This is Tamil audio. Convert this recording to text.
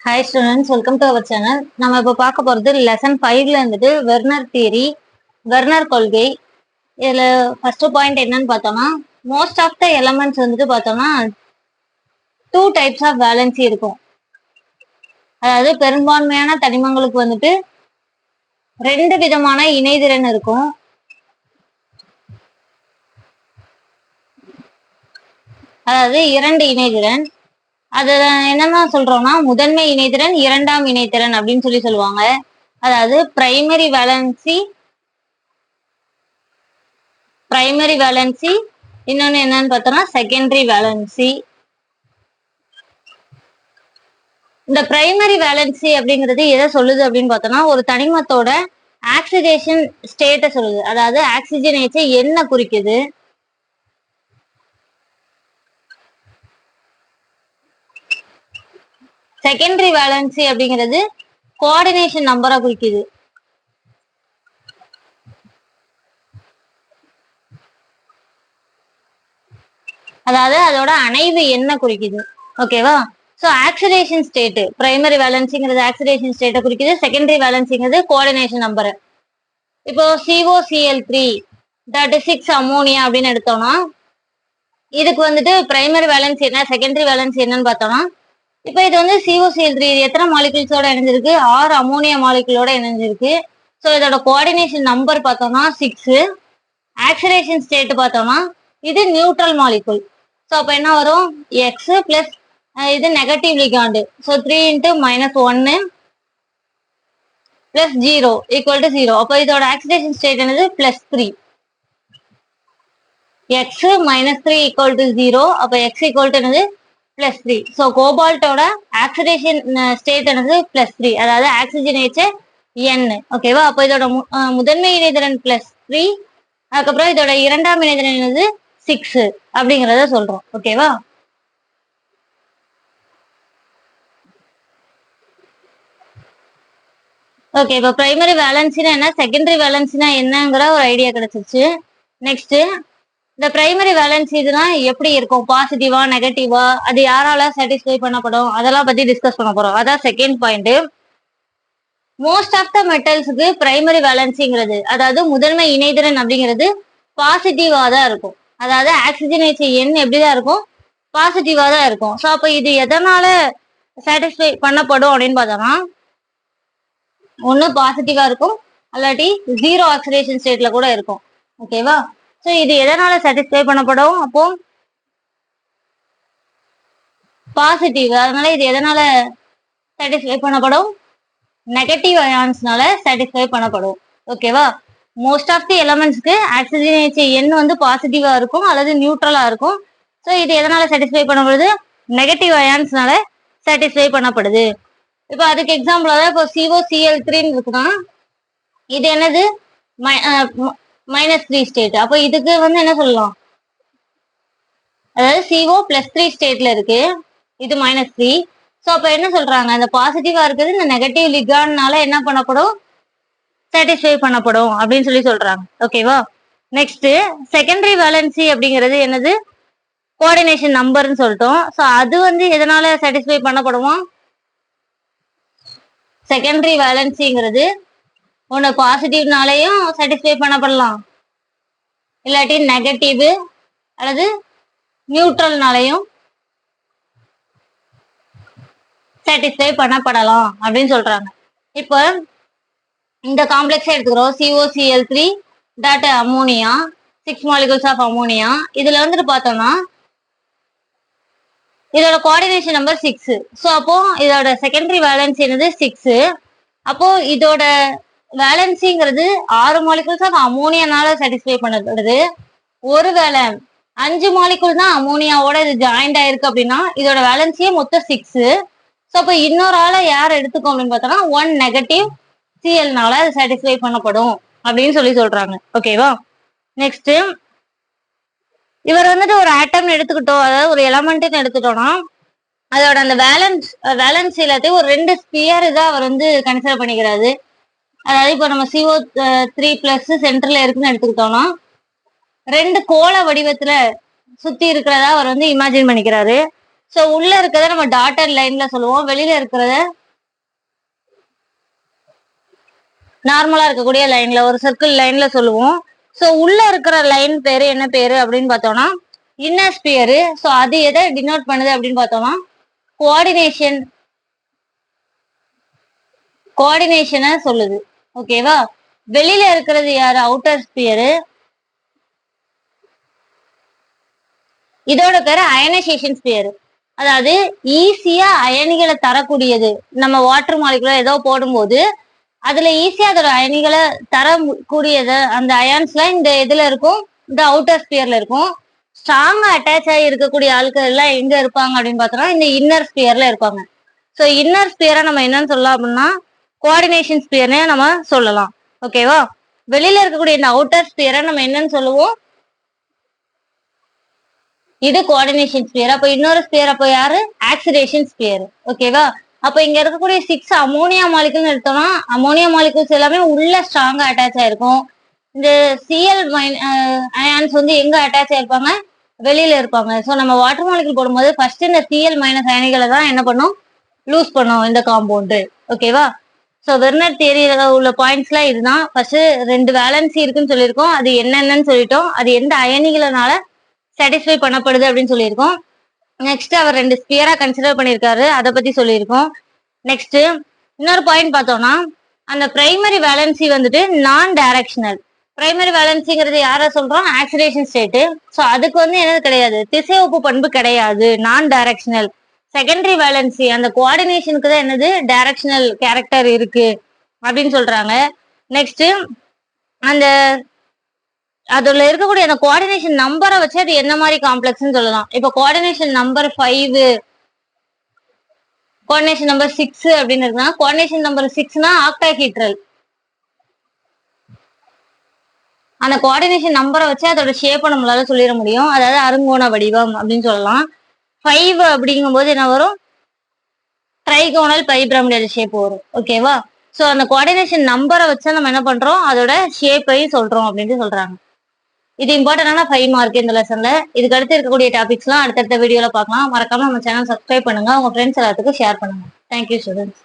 Hi students, welcome to our channel. நம்ம இப்ப பார்க்க போறது லெசன் 5ல இருந்துட்டு வெர்னர் தியரி, வெர்னர் கொள்கை. இதுல ஃபர்ஸ்ட் பாயிண்ட் என்னன்னு பார்த்தோம்னா, மோஸ்ட் ஆஃப் த எலமெண்ட்ஸ் வந்துட்டு பார்த்தோம்னா 2 டைப்ஸ் ஆஃப் வேலன்சி இருக்கும். அதாவது பெரும்பான்மையான தனிமங்களுக்கு வந்துட்டு 2 விதமான இணைதிறன் இருக்கும். அதாவது 2 இணைதிறன். அது என்னன்னா சொல்றோம்னா, முதன்மை இணைதிறன், இரண்டாம் இணைதிறன் அப்படின்னு சொல்லுவாங்க. அதாவது பிரைமரி வேலன்சி, இன்னொன்னு என்னன்னு பார்த்தோம்னா செகண்டரி வேலன்சி. இந்த பிரைமரி வேலன்சி அப்படிங்கிறது எதை சொல்லுது அப்படின்னு பார்த்தோம்னா, ஒரு தனிமத்தோட ஆக்சிடேஷன் ஸ்டேட்டை சொல்லுது. அதாவது ஆக்சிஜனேஷன் என்ன குறிக்குது. செகண்டரி வேலன்சி அப்படிங்கிறது கோஆர்டினேஷன் நம்பரை குறிக்குது. அதாவது அதோட அணைவு என்ன குறிக்குது. ஓகேவா? ஸோ ஆக்சிடேஷன் ஸ்டேட், பிரைமரி வேலன்சிங்கிறது ஆக்சிடேஷன் ஸ்டேட்டை குறிக்குது, செகண்டரி வேலன்சிங்கிறது கோஆர்டினேஷன் நம்பர். இப்போ COCl3 அமோனியா அப்படின்னு எடுத்தோம்னா, இதுக்கு வந்துட்டு பிரைமரி வேலன்சி என்ன, செகண்டரி வேலன்சி என்னன்னு பார்த்தோம்னா, இப்போ இது வந்து COCl3 எத்தனை மாலிகுல்ஸோட இணைஞ்சிருக்கு, 6 அமோனியா மாலிகுலோட இணைஞ்சிருக்கு. ஸோ இதோட கோஆர்டினேஷன் நம்பர் பார்த்தோம்னா 6. ஆக்சிடேஷன் ஸ்டேட் பார்த்தோம்னா இது நியூட்ரல் மாலிகுல். ஸோ அப்போ என்ன வரும், எக்ஸ் பிளஸ் இது நெகட்டிவ் லிகாண்டு. So 3 × -1 plus 0 = 0. அப்போ இதோட ஆக்சிடேஷன் ஸ்டேட் என்னது, +3. x -3 = 0. அப்போ x என்னது, +3. ஸோ கோபால்ட்டோட ஆக்சிடேஷன் ஸ்டேட் என்னது, +3. அதாவது ஆக்சிஜனேச்சர் n. ஓகேவா? அப்போ இதோட முதன்மை இணைதிறன் +3, அதுக்கப்புறம் இதோட இரண்டாம் இணைதிறன் என்னது 6 அப்படிங்கிறத சொல்றோம். ஓகேவா? ஓகே, இப்போ பிரைமரி வேலன்சினா என்ன, செகண்டரி வேலன்சினா என்னங்கிற ஒரு ஐடியா கிடைச்சிருச்சு. நெக்ஸ்ட், இந்த பிரைமரி வேலன்சி இதுதான் எப்படி இருக்கும், பாசிட்டிவா நெகட்டிவா, அது யாரால சாட்டிஸ்ஃபை பண்ணப்படும், அதெல்லாம் பத்தி டிஸ்கஸ் பண்ண போறோம். அதான் second point. Most of the மெட்டல்ஸுக்கு பிரைமரி வேலன்சிங்கிறது, அதாவது முதன்மை இணைதிறன் அப்படிங்கிறது பாசிட்டிவா தான் இருக்கும். அதாவது ஆக்சிஜனேஷன் எண் எப்படிதான் இருக்கும், பாசிட்டிவா தான் இருக்கும். ஸோ அப்போ இது எதனால சாட்டிஸ்ஃபை பண்ணப்படும் அப்படின்னு பார்த்தோம்னா, ஒன்று பாசிட்டிவா இருக்கும், அல்லாட்டி 0 ஆக்சிடேஷன் ஸ்டேட்ல கூட இருக்கும். ஓகேவா? ஸோ இது எதனால சாட்டிஸ்ஃபை பண்ணப்படும், அப்போ பாசிட்டிவ். அதனால இது எதனால சாட்டிஸ்ஃபை பண்ணப்படும், நெகட்டிவ் அயான்ஸ்னால சாட்டிஸ்ஃபை பண்ணப்படும். ஓகேவா? மோஸ்ட் ஆஃப் தி எலமெண்ட்ஸ்க்கு ஆக்சிஜனேஷன் எண் வந்து பாசிட்டிவா இருக்கும் அல்லது நியூட்ரலா இருக்கும். ஸோ இது எதனால சாட்டிஸ்ஃபை பண்ணப்படுது, நெகட்டிவ் அயான்ஸ்னால சாட்டிஸ்ஃபை பண்ணப்படுது. இப்போ அதுக்கு எக்ஸாம்பிள் தான் இப்போ COCl3 இருக்குன்னா, இது என்னது -3 ஸ்டேட். அப்போ இதுக்கு வந்து என்ன சொல்லலாம், அதாவது CO +3 ஸ்டேட்ல இருக்கு, இது -3. ஸோ அப்போ என்ன சொல்றாங்க, இந்த பாசிட்டிவா இருக்குது இந்த நெகட்டிவ் லிகான்னால என்ன பண்ணப்படும், சாட்டிஸ்ஃபை பண்ணப்படும் அப்படின்னு சொல்றாங்க. ஓகேவா? நெக்ஸ்ட், செகண்டரி வேலன்சி அப்படிங்கிறது என்னது, கோஆர்டினேஷன் நம்பர்னு சொல்லிட்டோம். ஸோ அது வந்து எதனால சாட்டிஸ்ஃபை பண்ணப்படுமா, செகண்டரி வேலன்சிங்கிறது ஒன்று பாசிட்டிவ்னாலையும் சாட்டிஸ்ஃபை பண்ணப்படலாம், இல்லாட்டி நெகட்டிவ் அல்லது நியூட்ரல்னாலையும் சாட்டிஸ்ஃபை பண்ணப்படலாம் அப்படின்னு சொல்றாங்க. இப்போ இந்த காம்ப்ளெக்ஸை எடுத்துக்கிறோம், COCl3 ammonia, 6 molecules of ammonia. இதுல வந்துட்டு பார்த்தோம்னா இதோட கோஆர்டினேஷன் நம்பர் 6. ஸோ அப்போ இதோட செகண்டரி வேலன்சி என்னது 6. அப்போ இதோட வேலன்சிங்கிறது 6 மாலிகுல்ஸ் ஆஃப் அமோனியானால சாட்டிஸ்ஃபை பண்ணப்படுது. ஒருவேளை 5 மாலிகுல் தான் அமோனியாவோட இது ஜாயிண்ட் ஆயிருக்கு அப்படின்னா இதோட வேலன்சியே மொத்தம் 6. ஸோ அப்போ இன்னொரு ஆளை யார் எடுத்துக்கோ அப்படின்னு பார்த்தோம்னா 1 நெகட்டிவ் Clனால அது சாட்டிஸ்ஃபை பண்ணப்படும் அப்படின்னு சொல்றாங்க. ஓகேவா? நெக்ஸ்ட், இவர் வந்துட்டு ஒரு ஆட்டம் எடுத்துக்கிட்டோம், அதாவது ஒரு எலமெண்ட்னு எடுத்துட்டோம்னா, அதோட அந்த வேலன்ஸ் எல்லாத்தையும் ஒரு 2 ஸ்பியர் இதாக அவர் வந்து கன்சிடர் பண்ணிக்கிறாரு. அதாவது இப்போ நம்ம CO3+ சென்டர்ல இருக்குன்னு எடுத்துக்கிட்டோம்னா 2 கோள வடிவத்துல சுத்தி இருக்கிறதா அவர் வந்து இமேஜின் பண்ணிக்கிறாரு. ஸோ உள்ள இருக்கிறத நம்ம டாட்டட் லைன்ல சொல்லுவோம், வெளியில இருக்கிறத நார்மலா இருக்கக்கூடிய லைன்ல ஒரு சர்க்கிள் லைன்ல சொல்லுவோம். ஸோ உள்ள இருக்கிற லைன் பேரு என்ன பேரு அப்படின்னு பார்த்தோம்னா இன்னர் ஸ்பியரு. ஸோ அது எதை டினோட் பண்ணுது அப்படின்னு பார்த்தோம்னா கோஆர்டினேஷனை சொல்லுது. ஓகேவா? வெளியில இருக்கிறது யாரு? Outer spear. இதோட பேரு அயனைசேஷன் ஸ்பியர். அதாவது ஈஸியா அயனிகளை தரக்கூடியது. நம்ம வாட்டர் மாலிகுலர் ஏதோ போடும்போது அதுல ஈஸியா அதோட அயனிகளை தரக்கூடியது அந்த அயான்ஸ்ல இந்த இதுல இருக்கும், இந்த அவுட்டர் ஸ்பியர்ல இருக்கும். ஸ்ட்ராங்கா அட்டாச் ஆகி இருக்கக்கூடிய ஆட்கள் எல்லாம் எங்க இருப்பாங்க அப்படின்னு பார்த்தோம்னா இந்த இன்னர் ஸ்பியர்ல இருப்பாங்க. ஸோ இன்னர் ஸ்பியரை நம்ம என்னன்னு சொல்லலாம் அப்படின்னா கோஆர்டினேஷன் ஸ்பியர்னே நம்ம சொல்லலாம். ஓகேவா? வெளியில இருக்கக்கூடிய இந்த அவுட்டர் ஸ்பியரை நம்ம என்னன்னு சொல்லுவோம்? இது கோஆர்டினேஷன் ஸ்பியர். அப்ப இன்னொரு ஸ்பியர் அப்போ யாரு? Oxidation sphere. ஓகேவா? அப்ப இங்க இருக்கக்கூடிய 6 அமோனியா மாலிகுல்னு எடுத்தோம்னா அமோனியா மாலிகுல்ஸ் எல்லாமே உள்ள ஸ்ட்ராங்கா அட்டாச் ஆயிருக்கும். இந்த சிஎல் அயான்ஸ் வந்து எங்க அட்டாச் ஆயிருப்பாங்க? வெளியில இருப்பாங்க. ஸோ நம்ம வாட்டர் மாலிகுல் போடும்போது ஃபர்ஸ்ட் இந்த சிஎல் மைனஸ் அயனிகளை தான் என்ன பண்ணும்? லூஸ் பண்ணும் இந்த காம்பவுண்டு. ஓகேவா? ஸோ வெர்னர் தியரியில உள்ள பாயிண்ட்ஸ்லாம் இதுதான். ஃபர்ஸ்ட் 2 வேலன்சி இருக்குன்னு சொல்லியிருக்கோம், அது என்னென்னு சொல்லிட்டோம், அது எந்த அயனிகளனால சாட்டிஸ்ஃபை பண்ணப்படுது அப்படின்னு சொல்லியிருக்கோம். நெக்ஸ்ட் அவர் 2 ஸ்பியரா கன்சிடர் பண்ணியிருக்காரு, அதை பத்தி சொல்லியிருக்கோம். நெக்ஸ்ட் இன்னொரு பாயிண்ட் பார்த்தோம்னா அந்த பிரைமரி வேலன்சி வந்துட்டு நான் டைரக்ஷனல். பிரைமரி வேலன்சிங்கிறது யார சொல்றோம்? Oxidation state. ஸோ அதுக்கு வந்து என்னது கிடையாது? திசை ஒப்பு பண்பு கிடையாது, நான் டைரக்ஷனல். செகண்டரி வேலன்சி அந்த கோஆர்டினேஷனுக்கு தான் என்னது? டைரக்ஷனல் கேரக்டர் இருக்கு அப்படின்னு சொல்றாங்க. நெக்ஸ்ட் அந்த அதுல இருக்கக்கூடிய அந்த கோஆர்டினேஷன் நம்பரை வச்சு அது என்ன மாதிரி காம்ப்ளெக்ஸ்ன்னு சொல்லலாம். இப்போ கோஆர்டினேஷன் நம்பர் 5, கோஆர்டினேஷன் நம்பர் 6 அப்படின்னு இருக்குன்னா கோஆர்டினேஷன் நம்பர் 6னா ஆக்டாஹீட்ரல். அந்த கோஆர்டினேஷன் நம்பரை வச்சு அதோட ஷேப்பை நம்மளால சொல்லிட முடியும், அதாவது அருங்கோண வடிவம் அப்படின்னு சொல்லலாம். 5 அப்படிங்கும்போது என்ன வரும்? ட்ரைகோனல் பைபிரமிடல் ஷேப் வரும். ஓகேவா? ஸோ அந்த கோஆர்டினேஷன் நம்பரை வச்சு நம்ம என்ன பண்றோம்? அதோட ஷேப்பையும் சொல்றோம் அப்படின்னு சொல்றாங்க. இது இம்பார்ட்டன்டான 5 மார்க் இந்த லெசன்ல. இதுக்கு அடுத்து இருக்கக்கூடிய டாபிக்ஸ்லாம் அடுத்தடுத்த வீடியோல பார்க்கலாம். மறக்காம நம்ம சேனல் சப்ஸ்கிரைப் பண்ணுங்க, உங்க ஃப்ரெண்ட்ஸ் எல்லாத்துக்கும் ஷேர் பண்ணுங்க. Thank you students.